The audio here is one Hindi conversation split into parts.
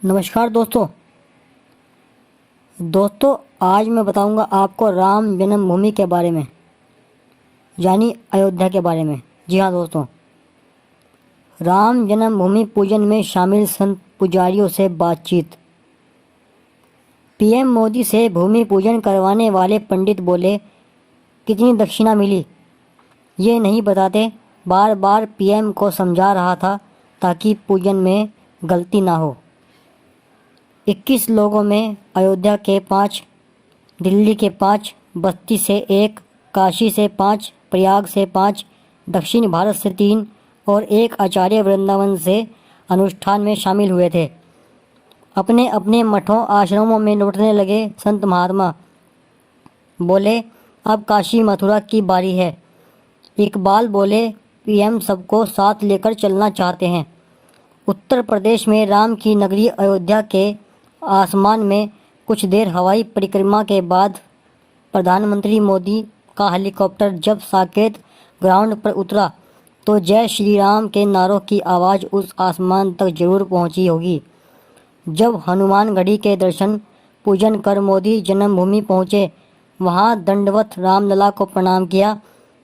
नमस्कार दोस्तों आज मैं बताऊंगा आपको राम जन्मभूमि के बारे में, यानी अयोध्या के बारे में। जी हाँ दोस्तों, राम जन्मभूमि पूजन में शामिल संत पुजारियों से बातचीत। पीएम मोदी से भूमि पूजन करवाने वाले पंडित बोले, कितनी दक्षिणा मिली ये नहीं बताते। बार बार पीएम को समझा रहा था ताकि पूजन में गलती ना हो। 21 लोगों में अयोध्या के 5, दिल्ली के 5, बस्ती से 1, काशी से 5, प्रयाग से 5, दक्षिण भारत से 3 और 1 आचार्य वृंदावन से अनुष्ठान में शामिल हुए थे। अपने अपने मठों आश्रमों में लौटने लगे संत महात्मा। बोले, अब काशी मथुरा की बारी है। इकबाल बोले, पीएम सबको साथ लेकर चलना चाहते हैं। उत्तर प्रदेश में राम की नगरी अयोध्या के आसमान में कुछ देर हवाई परिक्रमा के बाद प्रधानमंत्री मोदी का हेलीकॉप्टर जब साकेत ग्राउंड पर उतरा तो जय श्री राम के नारों की आवाज़ उस आसमान तक जरूर पहुंची होगी। जब हनुमानगढ़ी के दर्शन पूजन कर मोदी जन्मभूमि पहुंचे, वहां दंडवत रामलला को प्रणाम किया,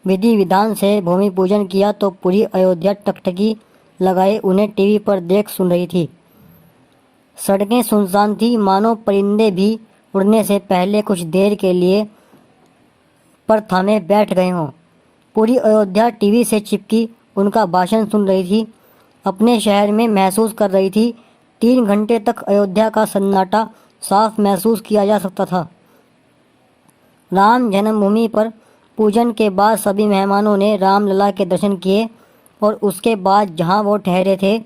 विधि विधान से भूमि पूजन किया तो पूरी अयोध्या टकटकी लगाए उन्हें टीवी पर देख सुन रही थी। सड़कें सुनसान थी, मानो परिंदे भी उड़ने से पहले कुछ देर के लिए पर थामे बैठ गए हों। पूरी अयोध्या टीवी से चिपकी उनका भाषण सुन रही थी, अपने शहर में महसूस कर रही थी। 3 घंटे तक अयोध्या का सन्नाटा साफ महसूस किया जा सकता था। राम जन्मभूमि पर पूजन के बाद सभी मेहमानों ने रामलला के दर्शन किए और उसके बाद जहां वो ठहरे थे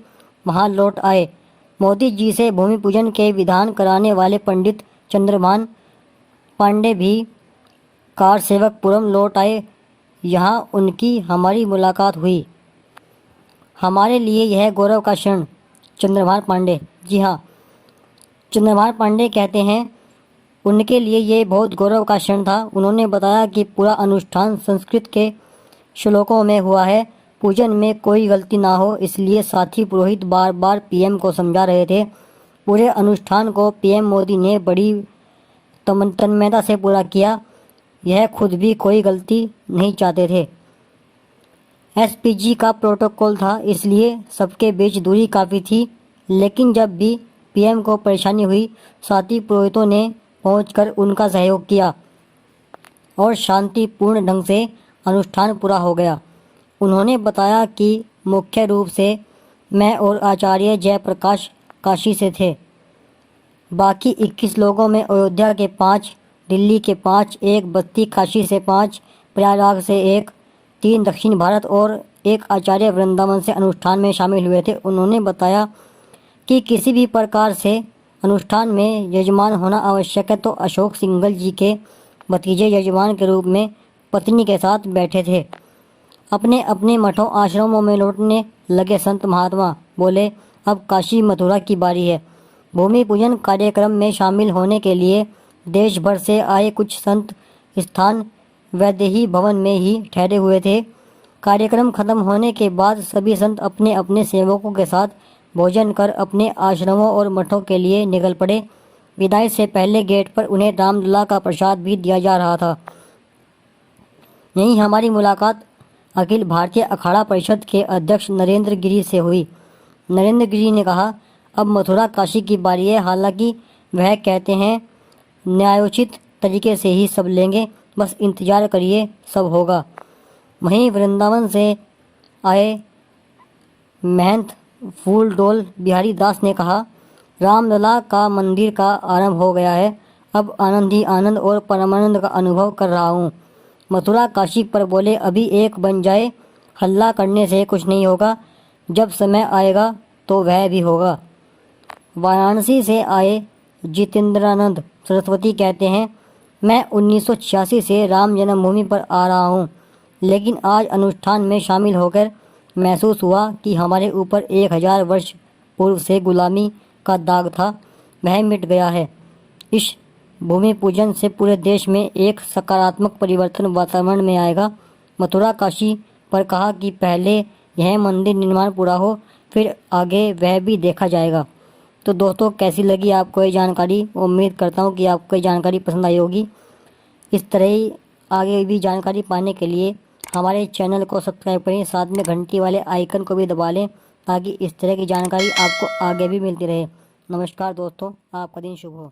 वहां लौट आए। मोदी जी से भूमि पूजन के विधान कराने वाले पंडित चंद्रभान पांडे भी कार सेवकपुरम लौट आए। यहाँ उनकी हमारी मुलाकात हुई। हमारे लिए यह गौरव का क्षण। चंद्रभान पांडे, जी हाँ, चंद्रभान पांडे कहते हैं उनके लिए ये बहुत गौरव का क्षण था। उन्होंने बताया कि पूरा अनुष्ठान संस्कृत के श्लोकों में हुआ है, पूजन में कोई गलती ना हो, इसलिए साथी पुरोहित बार बार पीएम को समझा रहे थे। पूरे अनुष्ठान को पीएम मोदी ने बड़ी तन्मयता से पूरा किया। यह खुद भी कोई गलती नहीं चाहते थे। एसपीजी का प्रोटोकॉल था, इसलिए सबके बीच दूरी काफ़ी थी, लेकिन जब भी पीएम को परेशानी हुई साथी पुरोहितों ने पहुंचकर उनका सहयोग किया और शांतिपूर्ण ढंग से अनुष्ठान पूरा हो गया। उन्होंने बताया कि मुख्य रूप से मैं और आचार्य जयप्रकाश काशी से थे। बाकी 21 लोगों में अयोध्या के 5, दिल्ली के 5, 1 बस्ती काशी से 5, प्रयागराज से 1, 3 दक्षिण भारत और 1 आचार्य वृंदावन से अनुष्ठान में शामिल हुए थे। उन्होंने बताया कि किसी भी प्रकार से अनुष्ठान में यजमान होना आवश्यक है, तो अशोक सिंघल जी के भतीजे यजमान के रूप में पत्नी के साथ बैठे थे। अपने अपने मठों आश्रमों में लौटने लगे संत महात्मा। बोले, अब काशी मथुरा की बारी है। भूमि पूजन कार्यक्रम में शामिल होने के लिए देश भर से आए कुछ संत स्थान वैदेही भवन में ही ठहरे हुए थे। कार्यक्रम खत्म होने के बाद सभी संत अपने अपने सेवकों के साथ भोजन कर अपने आश्रमों और मठों के लिए निकल पड़े। विदाई से पहले गेट पर उन्हें रामलला का प्रसाद भी दिया जा रहा था। यहीं हमारी मुलाकात अखिल भारतीय अखाड़ा परिषद के अध्यक्ष नरेंद्र गिरी से हुई। नरेंद्र गिरी ने कहा, अब मथुरा काशी की बारी है। हालांकि वह कहते हैं न्यायोचित तरीके से ही सब लेंगे, बस इंतजार करिए, सब होगा। वहीं वृंदावन से आए महंत फूलडोल बिहारी दास ने कहा, रामलला का मंदिर का आरंभ हो गया है। अब आनंद ही आनंद और परमानंद का अनुभव कर रहा हूँ। मथुरा काशी पर बोले, अभी एक बन जाए, हल्ला करने से कुछ नहीं होगा, जब समय आएगा तो वह भी होगा। वाराणसी से आए जितेंद्रानंद सरस्वती कहते हैं, मैं 1986 से राम जन्मभूमि पर आ रहा हूँ, लेकिन आज अनुष्ठान में शामिल होकर महसूस हुआ कि हमारे ऊपर 1000 वर्ष पूर्व से गुलामी का दाग था, वह मिट गया है। इस भूमि पूजन से पूरे देश में एक सकारात्मक परिवर्तन वातावरण में आएगा। मथुरा काशी पर कहा कि पहले यह मंदिर निर्माण पूरा हो, फिर आगे वह भी देखा जाएगा। तो दोस्तों कैसी लगी आपको ये जानकारी? उम्मीद करता हूँ कि आपको ये जानकारी पसंद आई होगी। इस तरह ही आगे भी जानकारी पाने के लिए हमारे चैनल को सब्सक्राइब करें, साथ में घंटी वाले आइकन को भी दबा लें ताकि इस तरह की जानकारी आपको आगे भी मिलती रहे। नमस्कार दोस्तों, आपका दिन शुभ हो।